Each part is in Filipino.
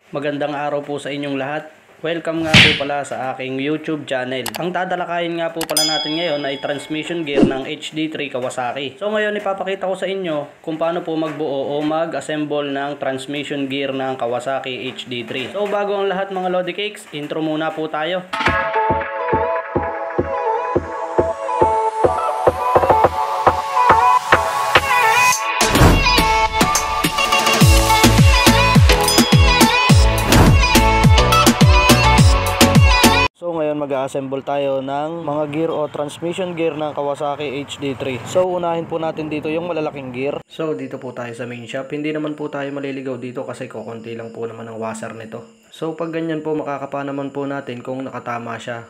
Magandang araw po sa inyong lahat. Welcome nga po pala sa aking YouTube channel. Ang tatalakayin nga po pala natin ngayon ay transmission gear ng HD3 Kawasaki. So ngayon ipapakita ko sa inyo kung paano po magbuo o mag-assemble ng transmission gear ng Kawasaki HD3. So bago ang lahat mga Lodi Cakes, intro muna po tayo. Mag-assemble tayo ng mga gear o transmission gear ng Kawasaki HD3. So unahin po natin dito yung malalaking gear. So dito po tayo sa main shop. Hindi naman po tayo maliligaw dito kasi kukunti lang po naman ang washer nito. So pag ganyan po makakapa naman po natin kung nakatama siya.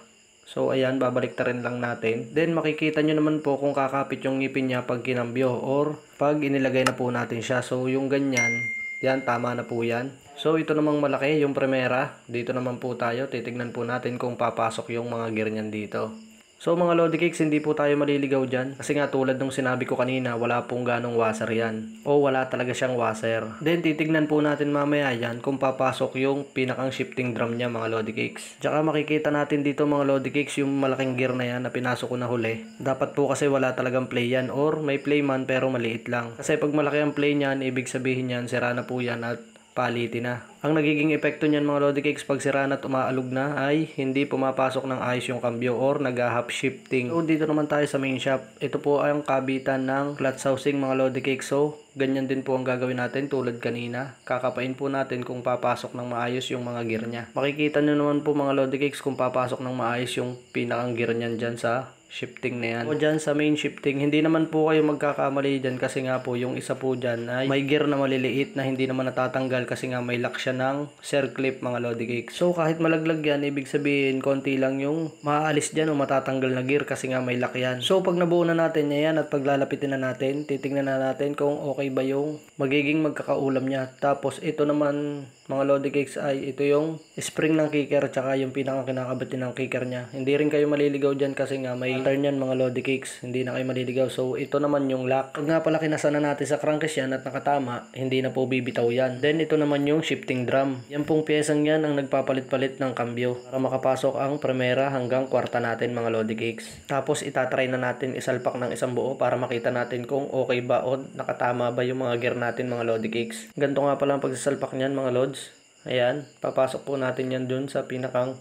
So ayan, babalik ta rin lang natin. Then makikita nyo naman po kung kakapit yung ngipin niya pag kinambyo or pag inilagay na po natin siya. So yung ganyan, yan, tama na po yan. So ito namang malaki, yung Primera. Dito naman po tayo, titignan po natin kung papasok yung mga gear niyan dito. So mga Lodi Cakes, hindi po tayo maliligaw dyan. Kasi nga tulad nung sinabi ko kanina, wala pong ganong washer yan. O wala talaga siyang washer. Then titignan po natin mamaya yan kung papasok yung pinakang shifting drum niya mga Lodi Cakes. Tsaka makikita natin dito mga Lodi Cakes yung malaking gear na yan na pinasok ko na huli. Dapat po kasi wala talagang play yan or may play man pero maliit lang. Kasi pag malaki ang play niyan, ibig sabihin yan, sira na po yan at palitin na. Ang nagiging epekto niyan mga Lodi Cakes pag sira na at umaalog na ay hindi pumapasok ng ayos yung kambyo or nag-half shifting. So dito naman tayo sa main shop. Ito po ay ang kabitan ng clutch housing mga Lodi Cakes. So ganyan din po ang gagawin natin tulad kanina. Kakapain po natin kung papasok ng maayos yung mga gear niya. Makikita nyo naman po mga Lodi Cakes kung papasok ng maayos yung pinakang gear niyan dyan sa shifting na yan. O dyan sa main shifting, hindi naman po kayo magkakamali dyan kasi nga po yung isa po dyan ay may gear na maliliit na hindi naman natatanggal kasi nga may lock siya ng circlip mga Lodi Cakes. So kahit malaglag yan, ibig sabihin konti lang yung maaalis dyan o matatanggal na gear kasi nga may lock yan. So pag nabuo na natin yan at paglalapitin na natin, titingnan na natin kung okay ba yung magiging magkakaulam niya. Tapos ito naman mga Lodi Cakes ay ito yung spring ng kicker tsaka yung pinakang kinakabatin ng kicker niya. Hindi rin kayo maliligaw dyan kasi nga may turn yan mga Lodi Cakes. Hindi na kayo maliligaw. So ito naman yung lock. Pag nga pala kinasana natin sa crankcase yan at nakatama, hindi na po bibitaw yan. Then ito naman yung shifting drum. Yan pong piyesang yan ang nagpapalit-palit ng kambyo para makapasok ang Primera hanggang kwarta natin mga Lodi Cakes. Tapos itatry na natin isalpak ng isang buo para makita natin kung okay ba o nakatama ba yung mga gear natin mga Lodi Cakes. Ganito nga pala ang pagsasalpak niyan mga Lods. Ayan, papasok po natin yan dun sa pinakang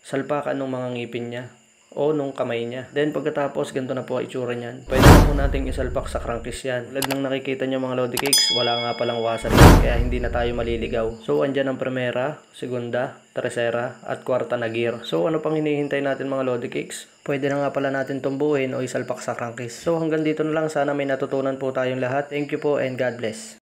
salpakan ng mga ngipin niya o nung kamay niya. Then pagkatapos, ganito na po ang itsura niyan. Pwede na po natin isalpak sa crankcase yan. Tulad ng nakikita niyo mga Lodi Cakes, wala nga palang washer yan, kaya hindi na tayo maliligaw. So andyan ang Primera, Segunda, Tercera at kwarta na gear. So ano pang hinihintay natin mga Lodi Cakes? Pwede na nga pala natin tumbuhin o isalpak sa crankcase. So hanggang dito na lang, sana may natutunan po tayong lahat. Thank you po and God bless.